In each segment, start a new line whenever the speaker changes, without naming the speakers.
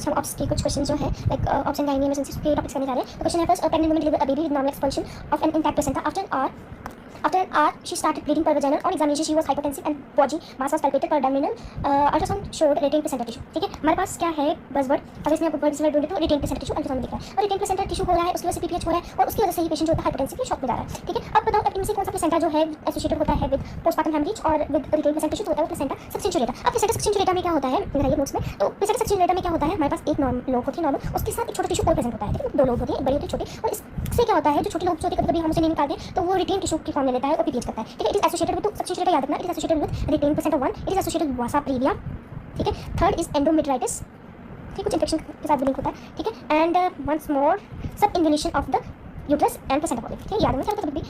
First हम ops के कुछ क्वेश्चन जो है लाइक ऑप्शन गाइनी इमरजेंसी के टॉपिक्स करने जा रहे हैं। तो क्वेश्चन है first, pregnant woman deliver a baby with normal expulsion of an intact placenta after an hour she started bleeding per vaginal. On examination she was hypotensive and body mass was palpated per abdominal. Ultrasound showed retained placenta tissue. ठीक है, हमारे पास क्या है buzzword, अगर इसमें आपको buzzword ढूंढे तो retained placenta tissue अल्ट्रासाउंड दिख रहा है और retained placenta tissue हो रहा है, उसकी वजह से PPH हो रहा है और उसकी वजह से ही पेशेंट जो होता है हाइपोटेंसिव शॉक में जा रहा है। ठीक है, अब बताओ अब इनसे कौन सा प्लेसेंटा जो है एसोसिएटेड होता है विद पोस्टमार्टम हेमरेज और विद retained placenta tissue, तो होता है वो प्लेसेंटा सक्सेंचुरेटा। अब प्लेसेंटा सक्सेंचुरेटा में क्या होता है, मेरा नोट्स में, तो प्लेसेंटा सक्सेंचुरेटा में क्या होता है, हमारे पास एक लोब होती है नॉर्मल, उसके साथ एक छोटा टिश्यू और प्रेजेंट होता है। ठीक है, दो लोब होती है, एक बड़ी होती है छोटी, और इससे क्या होता है जो छोटी लोब होती है कभी हम उसे नहीं निकालते तो वो रिटेन टिश्यू की फॉर्म ले लेता है और PPH करता है। ठीक है, it is associated with succenturiata, याद रखना, it is associated with retained placenta 1, it is associated with vasa previa. ठीक है, थर्ड इज एंडोमेट्राइटिस, ठीक, कुछ इन्फेक्शन के साथ भी लिंक होता है। ठीक है, and once more subinvolution of the uterus and placenta polyp. ठीक है, याद रखना, कभी भी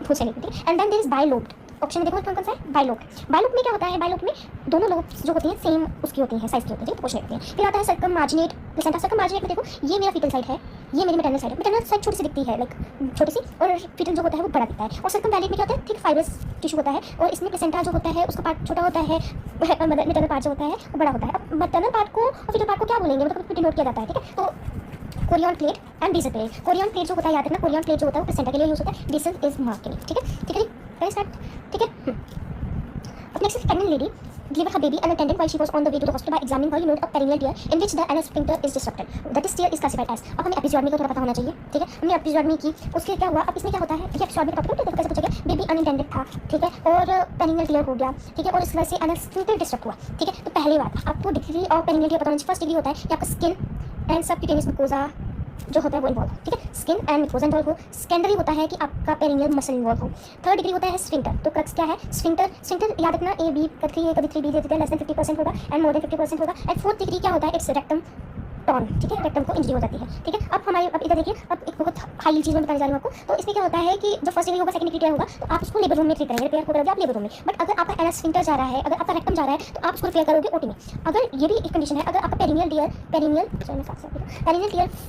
भूल से नहीं। ठीक है, and then there is bilobed, option में देखो कौन कौन सा है, बाइलोब्ड। बाइलोब्ड में क्या होता है, बाइलोब्ड में दोनों लोब्स जो होती हैं सेम उसकी होती हैं, साइज की होती है, प्रोपोर्शनल होती है। फिर आता है सर्कममार्जिनेट प्लेसेंटा। सर्कममार्जिनेट में देखो ये मेरा फीटल साइड है, ये मेरी मैटरनल साइड है। मैटरनल साइड छोटी सी दिखती है, लाइक छोटी सी, और फीटल जो होता है वो बड़ा दिखता है। और सर्कमवैलिएट में क्या होता है, थिक फाइब्रस टिश्यू होता है और इसमें प्लेसेंटा जो होता है उसका पार्ट छोटा होता है, मैटरनल पार्ट जो होता है वो बड़ा होता है। अब मैटरनल पार्ट को और फीटल पार्ट को क्या बोलेंगे, मतलब डिनोट किया जाता है। ठीक है, तो chorion plate and basal plate. Chorion plate जो होता है, याद रखना, कोरियन प्लेट जो होता है वो प्लेसेंटा के लिए यूज होता है, बेसल इज मार्क के लिए। ठीक है, ठीक है जी, करें स्टार्ट। ठीक है, अब next is pregnant lady delivered her baby unattended while she was on the way to the hospital. By examining her you note a perineal tear in which the anal sphincter is disrupted. That is tear is classified as. अब हमें एपिजोडमी का थोड़ा पता होना चाहिए। ठीक है, हमने एपिजोडमी की, उसके क्या हुआ, अब इसमें क्या होता है, ये एपिजोडमी का टॉपिक देखो कैसे पूछा गया, बेबी अनइंटेंडेड था। ठीक है, और पेरिनियल टीयर हो गया। ठीक है, और इस वजह से एनल स्फिंक्टर डिस्टर्ब हुआ। ठीक है, तो पहले बात आपको डिग्री ऑफ पेरिनियल टीयर पता होना चाहिए। फर्स्ट डिग्री होता है कि आपका स्किन एंड सबक्यूटेनियस मुकोजा जो होता है वो इन्वॉल्व हो। ठीक है, स्किन एंड मुकोजा इन्वॉल्व हो। सेकेंडरी होता है कि आपका पेरिनियल मसल इन्वॉल्व हो। थर्ड डिग्री होता है स्फिंक्टर। तो क्रक्स क्या है, स्फिंक्टर, स्फिंक्टर याद रखना, ए बी कभी 3 बी देते हैं, लेस देन 50% होगा एंड मोर देन 50% होगा। एंड फोर्थ डिग्री क्या होता है, इट्स रेक्टम टॉन। ठीक है, रेक्टम को इंजरी हो जाती है। ठीक है, अब हमारे अब इधर देखिए, अब एक बहुत हाई चीज़ में बताने जा रही हूँ आपको। तो इसमें क्या होता है कि जो फर्स्ट डिग्री होगा, सेकंड डिग्री होगा, तो आप उसको लेबर रूम में ट्रीट करेंगे, रिपेयर करोगे आप लेबर रूम में। बट अगर आपका एनल स्फिंक्टर जा रहा है, अगर आपका रेक्टम जा रहा है, तो आप उसको रिपेयर करोगे ओटी में। अगर ये भी एक कंडीशन है, अगर आपका perennial tier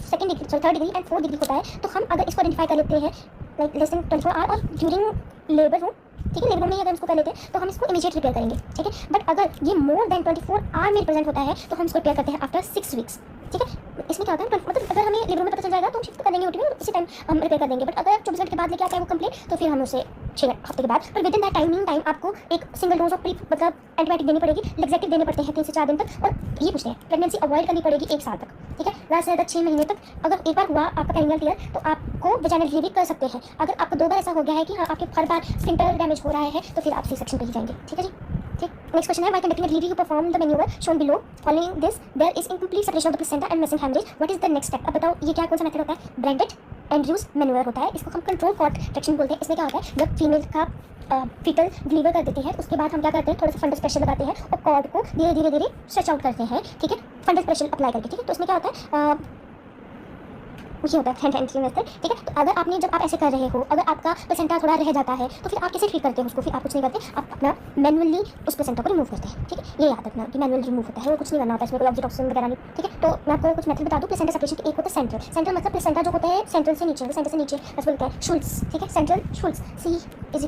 second degree, third degree and fourth degree होता है, तो हम अगर इसको आइडेंटिफाई कर लेते हैं लाइक लेस देन 24 आवर और ड्यूरिंग लेबर रूम। ठीक है, लेबर रूम में अगर इसको कर लेते हैं तो हम इसको इमीडिएट रिपेयर करेंगे। ठीक है, बट अगर ये मोर देन 24 आवर में प्रेजेंट होता है तो हम इसको रिपेयर करते हैं आफ्टर 6 वीक्स। ठीक है, इसमें क्या होता है, मतलब अगर हमें लेबर में पता चल जाएगा तो हम शिफ्ट कर देंगे ओटी में, उसी टाइम हम रिपेयर कर देंगे। बट अगर 24 घंटे के बाद लेके आता है वो कंप्लेंट, तो फिर हम उसे 6 हफ्ते के बाद, पर विद इन दैट टाइम आपको एक सिंगल डोज ऑफ मतलब एंटीबायोटिक देनी पड़ेगी, लेग्जेटिव देने पड़ते हैं 3 से 4 दिन तक। और ये पूछते हैं प्रेगनेंसी अवॉइड करनी पड़ेगी 1 साल तक। ठीक है, ज़्यादा से ज़्यादा 6 महीने तक। अगर एक बार हुआ आपका पेरिनियल टीयर तो आपको वेजाइनल डिलीवरी कर सकते हैं। अगर आपको 2 बार ऐसा हो गया है कि हाँ आपके हर बार स्फिंक्टर डैमेज हो रहा है तो फिर आप सी सेक्शन पे ही जाएंगे। ठीक है जी, ठीक। नेक्स्ट क्वेश्चन है, why conducting delivery you perform the manoeuvre shown below, following this there is incomplete separation of the placenta and messenger haemorrhage, what is the next step. अब बताओ ये क्या कौन सा मेथड होता है, ब्रांडेड एंड्रयूज मैन्यूवर होता है। इसको हम कंट्रोल कॉन्ट्रैक्शन बोलते हैं। इसमें क्या होता है, जब फीमेल का फीटल डिलीवर कर देती है उसके बाद हम क्या करते हैं, थोड़ा सा फंडस प्रेशर लगाते हैं और कॉर्ड को धीरे धीरे स्ट्रेच आउट करते हैं। ठीक है, फंडस प्रेशर अप्लाई करके। ठीक है, तो इसमें क्या होता है, ये होता है एंट्री मेथड। ठीक है, तो अगर आपने जब आप ऐसे कर रहे हो, अगर आपका प्लेसेंटा थोड़ा रह जाता है तो फिर आप कैसे ट्रीट करते हैं उसको, फिर आप कुछ नहीं करते, आप अपना मैनुअली उस प्लेसेंटा को रिमूव करते हैं। ठीक है, ये याद रखना कि मैनुअल रिमूव होता है, वो कुछ नहीं करना होता है, इसमें कोई ऑब्जेक्ट वगैरह नहीं। ठीक है, तो मैं आपको कुछ मेथड बता दूँ प्लेसेंटा सेपरेशन के। एक होता है सेंट्रल, सेंट्रल मतलब प्लेसेंटा जो होता है सेंट्रल से नीचे, सेंटर से नीचे बस बोलते हैं शुल्स। ठीक है, सेंट्रल शुल्स, C=S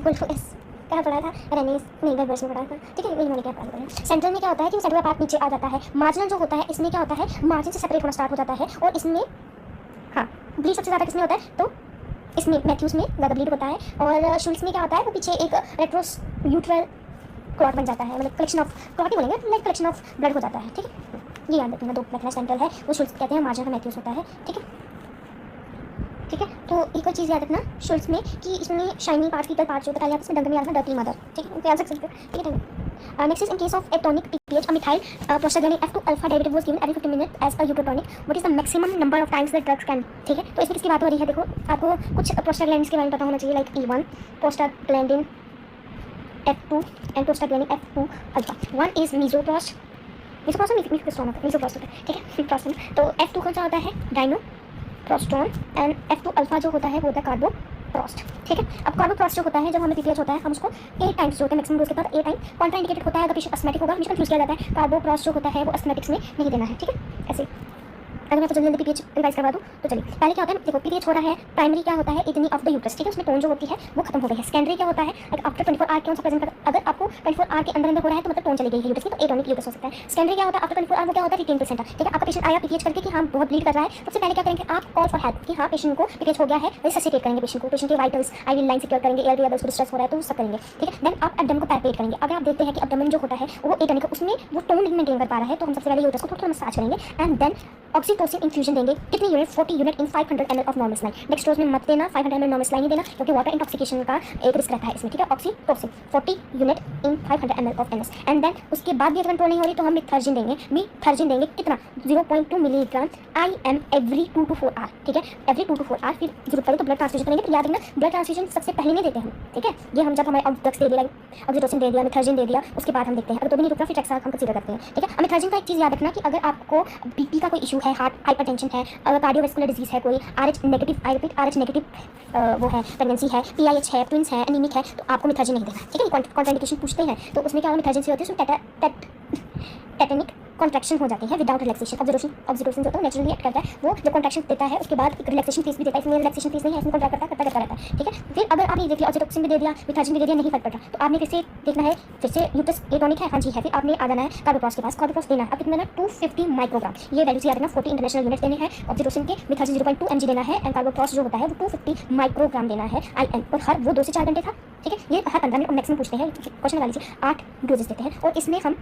क्या पढ़ा था, रेनीस नहीं वर्स में पढ़ा था। ठीक है, मैंने क्या पढ़ा था। सेंट्रल में क्या होता है कि सेंट्रल पार्ट नीचे आ जाता है। मार्जिनल जो होता है इसमें क्या होता है, मार्जिन से सेपरेट होना स्टार्ट हो जाता है और इसमें हाँ ब्लीड सबसे ज़्यादा किसमें होता है, तो इसमें मैथ्यूस में ज़्यादा ब्लीड होता है। और शुल्स में क्या होता है, वो पीछे एक रेट्रोस यूट्रल क्लॉट बन जाता है, मतलब कलेक्शन ऑफ क्लॉट ही बोलेंगे, लाइक कलेक्शन ऑफ ब्लड हो जाता है। ठीक है, ये याद रखना, 2 मेथड सेंट्रल है वो शुल्स कहते हैं, मार्जिन का मैथ्यूस होता है। ठीक है, ठीक है, तो एक और चीज़ याद रखना शुल्स में कि इसमें शाइनिंग पार्ट की पार्ट जो होता है, यहाँ इसमें डंग में याद रखना डर्टी मदर। ठीक है, याद रख सकते हो। ठीक है, next is in case of atonic PPH, a methyl prostaglandin F2 alpha derivative was given every 15 minutes as a eutotonic. What is the maximum number of times the drugs can? ठीक है, तो इसमें किसकी बात हो रही है, देखो आपको कुछ प्रोस्टाग्लैंडिन्स के बारे में पता होना चाहिए, like E1 prostaglandin F2 and prostaglandin F2 alpha. 1 is misoprostol, misoprostol misoprostol होता है। ठीक है, प्रोस्टन। तो F2 कौन सा होता है, डाइनोप्रोस्टोन एंड F2 अल्फा जो होता है वो होता है कार्बोप्रोस्ट। ठीक है, अब कार्बोप्रोस्ट जो होता है जब हमें PPH होता है हम उसको 8 टाइम्स जो होता है मैक्सिमम डोज के बाद 8 टाइम कॉन्ट्रा इंडिकेटेड होता है। अगर पेशेंट अस्थमैटिक होगा हमेशा कंफ्यूज किया जाता है, कार्बोप्रोस्ट जो होता है वो अस्थमैटिक्स में नहीं देना है। ठीक है, ऐसे अगर मैं आपको जल्दी पीपीएच रिवाइज करवा दूँ तो चलिए, पहले क्या होता है, देखो पीपीएच हो रहा है, प्राइमरी क्या होता है, इतनी ऑफ द यूट्रस, ठीक है, उसमें टोन जो होती है वो खत्म हो गई है। सेकेंडरी क्या होता है, आफ्टर 24 आवर कौन सा प्रेजेंट कर, अगर आपको 24 आवर के अंदर हो रहा है तो मतलब टोन चली गई है यूट्रस की, तो एटोनिक यूट्रस हो सकता है। सेकेंडरी क्या होता है, आफ्टर 24 आवर वो क्या होता है, रिटेन प्लेसेंटा, ठीक है। आपका पेशेंट आया पीपीएच करके कि हाँ बहुत ब्लीड कर रहा है, सबसे पहले क्या करेंगे आप, कॉल फॉर हेल्प, कि हाँ पेशेंट को पीपीएच हो गया है, रिससिटेट करेंगे पेशेंट को, पेशेंट के वाइटल्स आईवी लाइन सिक्योर करेंगे, एयर लेवल्स को डिस्ट्रेस हो रहा है तो सब करेंगे, ठीक है। देन आप एब्डोमेन को पैपेट करेंगे। अगर आप देखते हैं कि एब्डोमेन जो होता है वो एटोनिक, उसमें वो टोन नहीं मेंटेन कर पा रहा है, तो हम सबसे पहले यूट्रस को थोड़ा थोड़ा मसाज करेंगे एंड देन ऑक्सीटोसिन इन्फ्यूजन देंगे। कितनी unit, 40 unit in 500 ml of normal saline. Dextrose में मत देना, 500 ml नॉर्मल सलाइन ही देना, क्योंकि वाटर इंटॉक्सिकेशन का एक रिस्क रहता है इसमें, ठीक है। Oxytocin 40 unit in 500 ml of NS and then उसके बाद भी अगर कंट्रोल नहीं हो रही तो हम मिथर्जिन देंगे। मिथर्जिन देंगे कितना, 0.2 milligram IM every 2 to 4 hour, ठीक है, एवरी 2 to 4 आवर। फिर जरूरत पड़े तो ब्लड ट्रांसफ्यूजन करेंगे। तो याद रखना ब्लड ट्रांसफ्यूजन सबसे पहले नहीं देते हम, ठीक है। ये हम जब हमें ड्रग्स दे दिया, ऑक्सीटोसिन दे दिया, मिथर्जिन दे दिया, उसके बाद हम देखते हैं। अगर तो भी नहीं रुक रहा फिर ट्रैक्साल हम कंसीडर करते हैं, ठीक है। मिथर्जिन का एक चीज़ याद रखना कि अगर आपको बीपी का कोई इशू है, हार्ट हाइपरटेंशन है, अगर कार्डियोवैस्कुलर डिजीज है, कोई RH negative, I repeat RH negative वो है, प्रेगनेंसी है, PIH है, ट्विंस है, एनीमिक है, तो आपको मिथर्जिन नहीं देना, ठीक है। कॉन्ट्राइंडिकेशन पूछते हैं तो उसमें क्या होगा, मिथर्जिन से होती है उसमें टेटेनिक कॉन्ट्रैक्शन हो जाती है विदाउट रिलैक्सेशन। ऑक्सीटोसिन जो होता है नेचुरली एक्ट करता है, वो जब कॉन्ट्रैक्शन देता है उसके बाद एक रिलैक्सेशन फेस भी देता है, इसमें रिलैक्सेशन फेस नहीं है, इसमें कॉन्ट्रैक्ट करता रहता है, ठीक है। फिर अगर आपने देख लिया ऑक्सीटोसिन भी दे दिया, मिथर्जिन भी दे दिया, नहीं फर्क पड़ रहा, तो आपने फिर से देखना है, फिर से यूट्रस एटोनिक है, हाँ जी है, फिर आपने आ जाना है कार्बोक्रॉस के पास। कार्बोक्रॉस देना है, अब कितना देना, 250 माइक्रोग्राम, ये वैल्यू से याद रखना, 40 इंटरनेशनल यूनिट देने हैं ऑक्सीटोसिन के, मिथर्जिन 0.2 mg देना है एंड कार्बोक्रॉस जो होता है वो 250 माइक्रोग्राम देना है IM, और हर वो 2 से 4 घंटे था, ठीक है। ये हर 15 मिनट मैक्सिमम पूछते हैं, क्वेश्चन लगा लीजिए, 8 डोजेस देते हैं और इसमें हम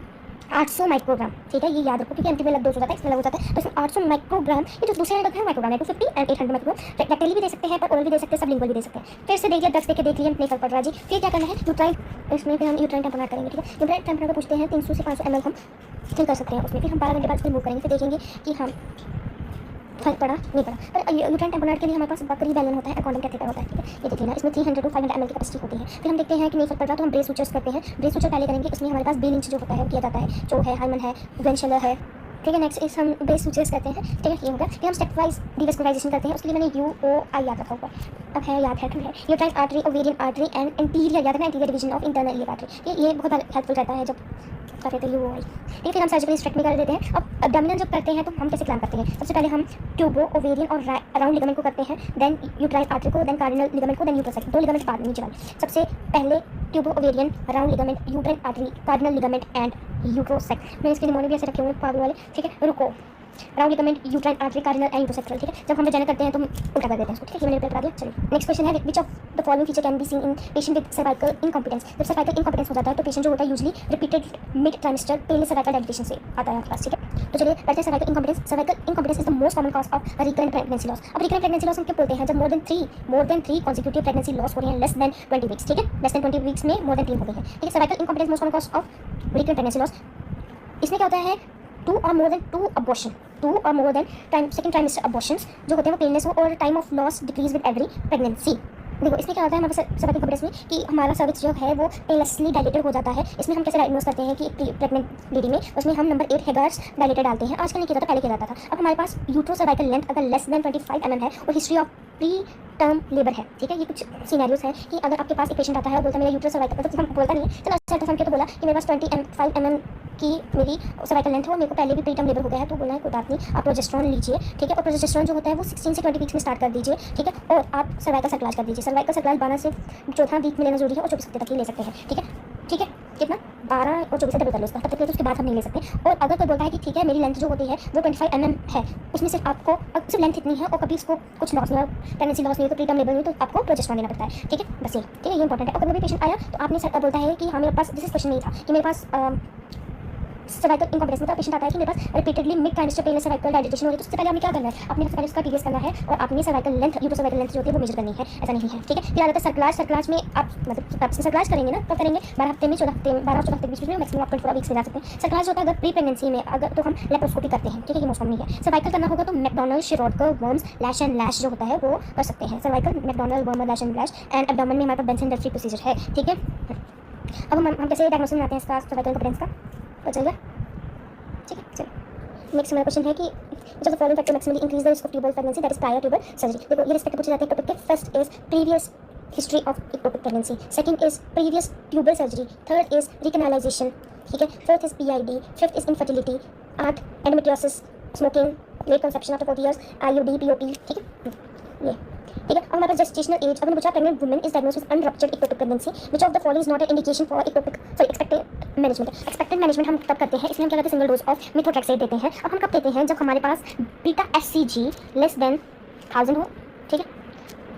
800 माइक्रोग्राम, ठीक है, ये याद रखो क्योंकि एंटी में लग डोज हो जाता है, इसमें लग हो जाता है, तो इसमें 800 माइक्रोग्राम, ये जो दूसरे है माइक्रोग्राम है, 250 एंड 800 माइक्रोग्राम। रेक्टली भी दे सकते हैं, पर ओरल भी दे सकते हैं, सबलिंगुअल भी दे सकते हैं। फिर से देखिए ड्रग्स देख लिए नहीं फर्क पड़ रहा जी। फिर क्या करना है, यूट्राइन, इसमें फिर हम यूट्राइन टेम्परेचर करेंगे, ठीक है। यूट्राइन टेम्परेचर पूछते हैं 300 से 500 ml हम फिल कर सकते हैं उसमें, फिर हम 12 घंटे बाद रिमूव करेंगे, फिर देखेंगे कि हम फर्क पड़ा नहीं पड़ा। पर यूट्राइन टेम्परेचर के लिए हमारे पास बकरी बैलन होता है, कॉन्डम कैथेटर होता है, ठीक है। ये देखिए ना, इसमें 300 to 500 ml की कैपेसिटी होती है। फिर हम देखते हैं कि नहीं फर्क पड़ रहा तो हम ब्रेस सूचर्स करते हैं। ब्रेस सूचर पहले करेंगे, इसमें हमारे पास बेल इंच जो होता है वो किया जाता है, जो है हाइमन है, ग्रेनशलर है, ठीक है। नेक्स्ट इस हम ब्रेस सूचर्स करते हैं, ठीक है, ये होगा। फिर हम स्टेप वाइज डिवेस्कुलाइजेशन करते हैं, उसके लिए मैंने UOI याद रखा हुआ, अब है याद है, ठीक है। Uterine artery, ovarian artery and anterior, याद रखना anterior division of internal ear artery, ये बहुत हेल्पफुल रहता है जब करते थे UOI, ठीक है। फिर हम सर्जिकल स्ट्रेक्टमी कर देते हैं। अब एब्डोमिनल जब करते हैं तो हम कैसे क्लैम्प करते हैं, सबसे पहले हम ट्यूबो, ओवेरियन और राउंड लिगामेंट को करते हैं, देन यूट्राइन आर्टरी को, देन कार्डिनल लिगामेंट को, देन यूट्रस, 2 लिगामेंट बाद में नीचे वाले। सबसे पहले tubo, ovarian, round ligament, uterine artery, cardinal ligament and uterosacral. मैं इसके निमोनिया भी ऐसे रखे हुए पागल वाले, ठीक है। रुको, round ligament, uterine artery, cardinal and uterosacral, ठीक है। जब हम वजाइना करते हैं तो हम उल्टा कर देते हैं उसको, ठीक है। ये मैंने बता दिया। चलिए नेक्स्ट क्वेश्चन है, which of the following feature can be seen in patient with cervical incompetence. जब सर्वाइकल इनकॉम्पिटेंस हो जाता है तो पेशेंट जो होता है usually repeated mid trimester pain cervical dilatation से आता है आपके पास, ठीक है। तो चलिए पढ़ते हैं cervical incompetence. Cervical incompetence is the most common cause of recurrent pregnancy loss. अब रिकरेंट प्रेगनेंसी लॉस हम क्या बोलते हैं, जब मोर देन 3 कॉन्सिक्यूटिव प्रेगनेंसी लॉस हो रही है, लेस देन 20 वीक्स, ठीक है। लेस देन 20 वीक्स में मोर देन 3 हो गए हैं, ठीक है। Cervical incompetence most common cause of recurrent pregnancy loss. इसमें क्या होता है, 2 or more than 2 abortion, 2 or more than second trimester abortions जो होते हैं वो पेनलेस हो और time of loss decrease with every pregnancy. देखो इसमें क्या होता है हमारे सर्वाइकल इनकॉम्पिटेंस में कि हमारा सर्विक्स जो है वो पेनलेसली डायलेटेड हो जाता है। इसमें हम कैसे डायग्नोस करते हैं कि प्रेग्नेंट लेडी में, उसमें हम नंबर 8 हेगार्स डायलेटेड डालते हैं। आजकल नहीं किया जाता, पहले किया जाता था। अब हमारे पास यूट्रो सर्वाइकल लेंथ अगर लेस देन 25 mm है और history of pre term labour है, ठीक है। ये कुछ सीनारियोस है कि अगर आपके पास एक पेशेंट आता है और बोलता है मेरा यूट्रो सर्वाइकल, मतलब हम बोलता नहीं है, चलो अच्छा तो बोला कि मेरे पास 25 mm की मेरी सर्वाइकल लेंथ है और मेरे को पहले भी प्री टर्म लेबर हो गया है, तो बोलना है कोई बात नहीं, आप प्रोजेस्टेरोन लीजिए, ठीक है। और प्रोजेस्टेरोन जो होता है वो 16 से 20 वीक्स में स्टार्ट कर दीजिए, ठीक है। और आप सर्वाइकल सर्कुलाज कर दीजिए। सर्वाइकल सर्कुलाज 12 से 14 वीक में लेना जरूरी है और 24 हफ्ते तक ही ले सकते हैं, ठीक है, ठीक है। कितना 12 और 24 से डबल कर लो उसका, तब तक तो उसके बाद हम नहीं ले सकते। और अगर कोई बोलता है कि ठीक है मेरी लेंथ जो होती है वो 25 mm है, उसमें सिर्फ आपको सिर्फ लेंथ इतनी है और कभी उसको कुछ लॉस नहीं हो, प्रेगनेंसी लॉस नहीं हो, तो प्री टर्म लेबर नहीं तो आपको प्रोजेस्टेरोन लेना पड़ता है, ठीक है। बस ये, ठीक है, ये इंपॉर्टेंट है। और कभी भी पेशेंट आया तो आपने बोलता है कि हाँ मेरे पास दिस क्वेश्चन नहीं था कि मेरे पास सर्वाइकल इनकॉम्पिटेंस में पेशेंट आता है कि मेरे पास repeatedly mid trimester pain cervical dilatation हो रही है, तो उससे पहले आपने क्या करना है, आपने सबसे पहले उसका टीडीएस करना है और आपने cervical length, utero cervical length जो होती है वो मेजर करनी है, ऐसा नहीं है, ठीक है। फिर आ जाता है सर्कुलाज। सर्कुलाज में आप मतलब सर्कुलाज करेंगे ना, कब करेंगे, 12 हफ्ते में, 14 हफ्ते में, 12 और 14 हफ्ते के बीच में, मैक्सिमम आप 24 वीक्स में जा सकते हैं। सर्कुलाज होता है अगर प्री प्रेगनेंसी में, अगर तो हम लेप्रोस्कोपी करते हैं, ठीक है, ये मोस्ट कॉमन है। सर्वाइकल करना होगा तो McDonald, Shirodkar, Wurm's, Lash and Lash जो होता है वो कर सकते हैं। Cervical, McDonald, Wurm, Lash and Lash and abdomen में हमारे पास बेंसन डर्फी प्रोसीजर है, ठीक है। अब हम कैसे डायग्नोसिस में आते हैं इसका सर्वाइकल इनकॉम्पिटेंस का, तो चलिए, ठीक है। चलिए नेक्स्ट हमारा क्वेश्चन है कि which of the following factor maximally increase the risk of tubal pregnancy, that is prior tubal surgery। देखो ये रिस्पेक्ट पूछे जाते हैं टॉपिक के। First is previous history of ectopic pregnancy, second is previous tubal surgery, third is recanalization, ठीक है, fourth is PID, fifth is infertility, 8 endometriosis, smoking, late conception after 40 years, IUD, POP, ठीक है ये, ठीक है। अब हमारे पास जेस्टेशनल एज, अब पूछा pregnant women is diagnosed with unruptured ectopic pregnancy, which of the following is not an indication for expected management. Expected management हम तब करते हैं, इसलिए हम क्या करते हैं, सिंगल डोज ऑफ मेथोट्रेक्सेट देते हैं। अब हम कब देते हैं, जब हमारे पास बीटा HCG लेस देन 1000 हो, ठीक है,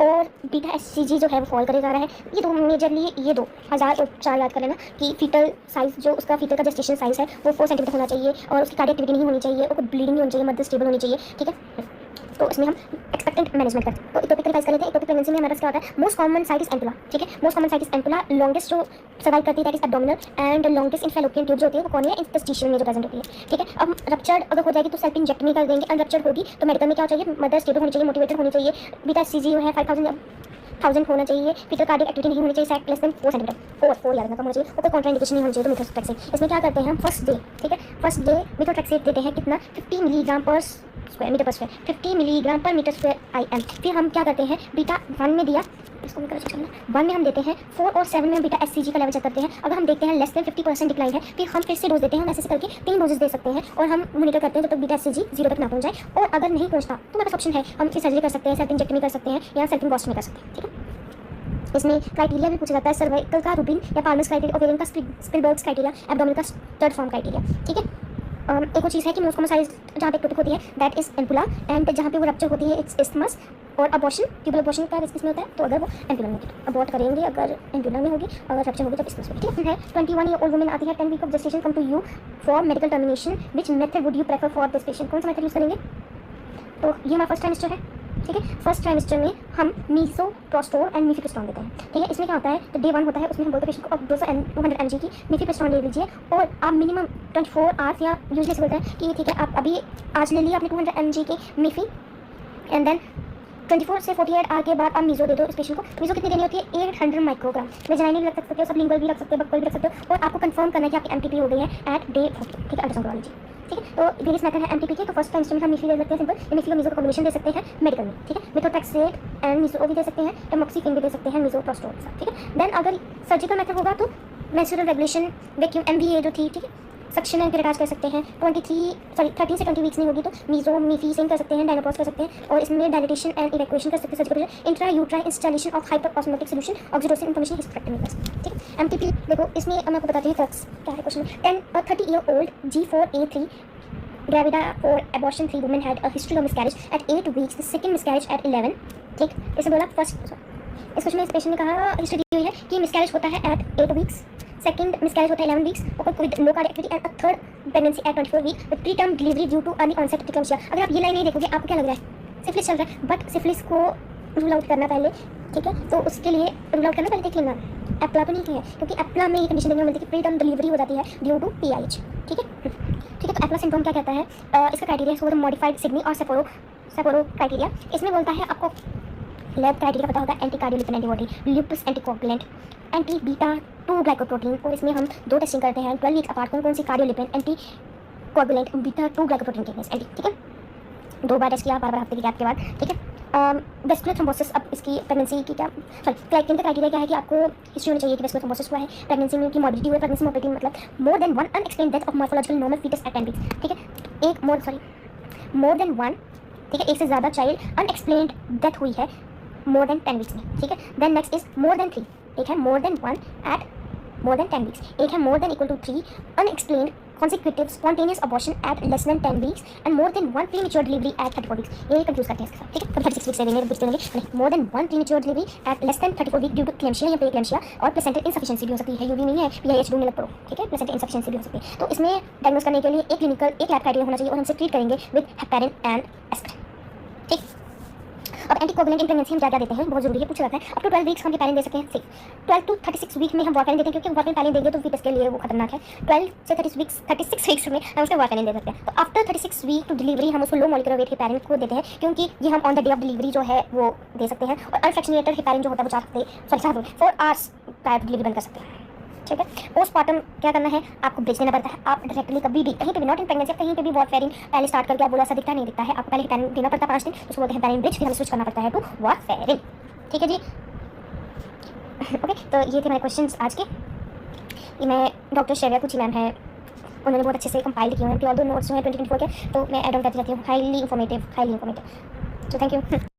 और बीटा HCG जो है वो फॉल करे जा रहा है। ये दो मेजरली, ये 2000 और 4 याद कर लेना कि फीटल साइज, जो उसका फीटल का जेस्टेशन साइज है वो 4 सेंटीमीटर होना चाहिए, और उसकी कार्डियक एक्टिविटी नहीं होनी चाहिए, और ब्लीडिंग नहीं होनी चाहिए, मदर स्टेबल होनी चाहिए, ठीक है। तो इसमें हम एक्सपेक्टेड मैनेजमेंट करते हैं। तो इक्टोपिक रिवाइज कर लेते हैं। इक्टोपिक प्रेगनेंसी में हमारे पास क्या होता है, most common site is ampulla, ठीक है। Most common site is ampulla, longest जो सर्वाइव करती है that is abdominal, and longest in fallopian tube जो होती है वो कॉर्निया इंटरस्टिशियल में जो प्रेजेंट होती है, ठीक है। अब रप्चर्ड अगर हो जाएगी तो सेल्फ इंजेक्टनी कर देंगे, अनरप्चर्ड होगी तो मेडिकल में क्या चाहिए, मदर स्टेबल होनी चाहिए, मोटिवेटेड होनी चाहिए, बीटा HCG जो है 5000 होना चाहिए, फीटल कार्डियक एक्टिविटी नहीं होनी चाहिए, सैक लेस देन 4 सेंटीमीटर, 4 याद रखना होना चाहिए, और कोई कॉन्ट्राइंडिकेशन नहीं होनी चाहिए। तो मेथोट्रेक्सेट इसमें क्या करते हैं हम, फर्स्ट डे, ठीक है, फर्स्ट डे मेथोट्रेक्सेट देते हैं कितना, 50 मिलीग्राम पर स्क्वायर मीटर पर स्क्वायर, 50 मिलीग्राम पर मीटर स्क्वायर IM। फिर हम क्या करते हैं, बीटा 1 में दिया, इसको चेक करना, 1 में हम देते हैं, 4 और 7 में हम बीटा HCG का लेवल चेक करते हैं। अगर हम देखते हैं लेस देन 50% डिक्लाइन है, फिर हम फिर से डोज देते हैं, हम ऐसे करके 3 डोजेस दे सकते हैं, और हम मॉनिटर करते हैं जब तक बीटा HCG 0 तक ना पहुंच जाए। और अगर नहीं पहुंचता तो हमारे पास ऑप्शन है, हम फिर सर्जरी कर सकते हैं, सेल्फ इंजेक्टनी कर सकते हैं, या सेल्फ इम्बॉस्टमी कर सकते हैं, ठीक है। इसमें क्राइटेरिया भी पूछा जाता है, सर्वाइकल का रूबिन या पाल्मर्स क्राइटेरिया, ओवेरियन का स्पिलबर्ग्स क्राइटेरिया, एब्डोमिनल का स्टर्ड फॉर्म क्राइटेरिया, ठीक है। एक और चीज़ है कि मोस्ट कॉमन साइज जहाँ पे एक्टोपिक होती है दैट इज एम्पुला, एंड जहाँ पे वो रप्चर होती है इट्स इस्थमस, और अबॉर्शन, ट्यूबल अबॉर्शन का इसमें होता है, तो अगर वो एम्पुलर में होगी तो अबॉर्ट करेंगे, अगर एम्पुलर में होगी, अगर रप्चर होगी तो इस्थमस में, ठीक है। 21 ईयर ओल्ड वुमेन आती है, 10 week of gestation come to you for medical termination, which method would you prefer for this patient, कौन सा मेथड यूज़ करेंगे। तो ये हमारा फर्स्ट ट्राइमेस्टर है, ठीक है। फर्स्ट ट्राइमेस्टर में हम मीसोप्रोस्टोल एंड मीफेप्रिस्टोन देते हैं, ठीक है। इसमें क्या होता है, तो डे 1 होता है, उसमें हम बोलते हैं पेशेंट को अब 200 mg की मीफेप्रिस्टोन ले लीजिए, और आप मिनिमम 24 आवर्स, या यूजली से बोलते हैं कि ठीक है आप अभी आज ले लिया आपने 200 mg की मीफी, एंड देन 24 से 48 आवर के बाद आप मीजो दे दो इस पेशेंट को। मीजो कितनी देनी होती है, 800 माइक्रोग्राम। वेजाइनल भी रख सकते हो, सबलिंगुअल भी रख सकते हो, बक्कल भी रख सकते हो, और आपको कंफर्म करना है कि आपकी MTP हो गई है एट डे 40, ठीक है। अल्ट्रासाउंड करवा लीजिए, ठीक है। तो वेरियस मेथड है MTP के, तो फर्स्ट टाइम में हम मीफी दे सकते हैं सिंपल, मीफी और मीजो का कॉम्बिनेशन दे सकते हैं मेडिकल में, ठीक है। मेथोट्रेक्सेट एंड मीजो भी दे सकते हैं, एमोक्सिफिन भी दे सकते हैं मीजोप्रोस्टोल के साथ, ठीक है। देन अगर सर्जिकल मेथड होगा तो मेंस्ट्रुअल रेगुलेशन, वैक्यूम MVA जो थी, ठीक है, सक्शन एंड पिरेटाज कर सकते हैं। 13 से 20 वीक्स नहीं होगी तो मीजो मीफी सेम कर सकते हैं, डायनापोज कर सकते हैं, और इसमें डायलिटेशन एंड इवैक्यूएशन कर सकते हैं, surgical intra uterine installation of hyper osmotic solution, oxytocin information hysterectomy कर सकते हैं, ठीक है। MTP देखो, इसमें मैं आपको बताती हूँ फैक्ट्स क्या है question. 30 year old G4A3 gravida for abortion 3 women had a history of miscarriage at 8 weeks, the second miscarriage at 11, ठीक। इसे बोला फर्स्ट, इस क्वेश्चन में इस पेशेंट ने कहा हिस्ट्री दी हुई है कि मिसकैरेज होता है एट 8 वीक्स, सेकंड मिसकैरेज होता है 11 वीक्स, और with low cardiac activity, and a third pregnancy at 24 week with preterm delivery due to early onset preeclampsia. अगर आप ये लाइन नहीं देखोगे आपको क्या लग रहा है, सिफिलिस चल रहा है, बट सिफिलिस को रूल आउट करना पहले, ठीक है। तो उसके लिए रूल आउट करना पहले देख लेना, एप्ला तो नहीं है, क्योंकि एप्ला में ये कंडीशन देखने को मिलती है कि प्री टर्म डिलीवरी हो जाती है ड्यू टू PIH, ठीक है, ठीक है। तो एप्ला सिंड्रोम क्या कहता है, इसका क्राइटेरिया है मॉडिफाइड सिडनी और सेपोरो क्राइटेरिया। इसमें बोलता है आपको लैब क्राइटेरिया पता होगा, anti cardiolipin antibody, lupus anticoagulant, anti beta 2 glycoprotein, और इसमें हम 2 टेस्टिंग करते हैं 12 वीक्स अपार्ट, कौन सी cardiolipin, anti coagulant, beta 2 glycoprotein के एंटी, ठीक है। 2 बार टेस्ट किया, बार हफ्ते के गैप के बाद, ठीक है। वेस्कुलर थ्रोम्बोसिस, अब इसकी प्रेगनेंसी की क्या क्लाइटेरिया क्राइटेरिया क्या है कि आपको हिस्ट्री होनी चाहिए कि वेस्कुलर थ्रोम्बोसिस हुआ है, प्रेगनेंसी में की मॉर्बिडिटी हुई है, प्रेगनेंसी मॉर्बिडिटी मतलब more than 1 unexplained death of morphological normal fetus at 10 weeks, ठीक है। मोर देन 1, ठीक है, एक से ज़्यादा चाइल्ड अनएक्सप्लेन्ड डेथ हुई है मोर देन 10 वीक्स में, ठीक है। Then next is more than 3, एक है more than 1 at more than 10 weeks, एक है more than equal to 3 unexplained consecutive spontaneous abortion at less than 10 weeks and more than 1 premature delivery at 34 weeks। ये confuse करते हैं इसके साथ, ठीक है। 36 वीक्स दे देंगे, कुछ देंगे, more than 1 premature delivery at less than 34 week due to eclampsia या प्रीक्लेम्शिया, और प्लेसेंटल इनसफिशिएंसी भी हो सकती है, यूवी नहीं है, PIH ढूंढने लग पड़ो, ठीक है। प्लेसेंटल इनसफिशिएंसी भी हो सकती है। तो इसमें डायग्नोस करने के लिए एक क्लिनिकल एक लैब क्राइटेरिया होना चाहिए, और हमसे ट्रीट करेंगे विद हेपेरिन एंड एस्पिरिन, ठीक। अब एंटीकोगुलेंट इन प्रेगनेंसी हम क्या देते हैं, बहुत जरूरी है, पूछा जाता है। अप टू 12 वीक्स हम हेपेरिन दे सकते हैं, 12 टू 36 वीक में हम वारफेरिन देते हैं, क्योंकि वारफेरिन पहले देंगे तो फीटस के लिए वो खतरनाक है। 12 से 36 वीक्स में हम उसको वारफेरिन दे सकते हैं। तो आफ्टर 36 वीक टू डिलीवरी हम उसको लो मॉलिक्यूलर वेट हेपेरिन को देते हैं, क्योंकि ये हम on the day of delivery जो है वो दे सकते हैं, और अनफ्रैक्शनेटेड हेपेरिन जो होता है वो 4 आवर्स प्रायर डिलीवरी बंद कर सकते हैं, ठीक है। पोस्टमार्टम क्या करना है, आपको ब्रिज देना पड़ता है। आप डायरेक्टली कभी भी कहीं पे भी, नॉट इन प्रेगनेंसी, कहीं पे भी वारफेरिन पहले स्टार्ट करके आप बोला ऐसा दिखता नहीं दिखता है, आपको पहले हेपेरिन देना पड़ता है 5 दिन, उसको बोलते हैं हेपेरिन ब्रिज, फिर हमें स्विच करना पड़ता है टू वारफेरिन, ठीक है जी। ओके, तो ये थे हमारे क्वेश्चंस आज के। ये मैं डॉक्टर शैव्या कुची मैम है उन्होंने बहुत अच्छे से कंपाइल किए हैं, और दो नोट्स जो हैं 2024 के, तो मैं ऐड ऑन करती रहती हूँ, highly informative. So thank you.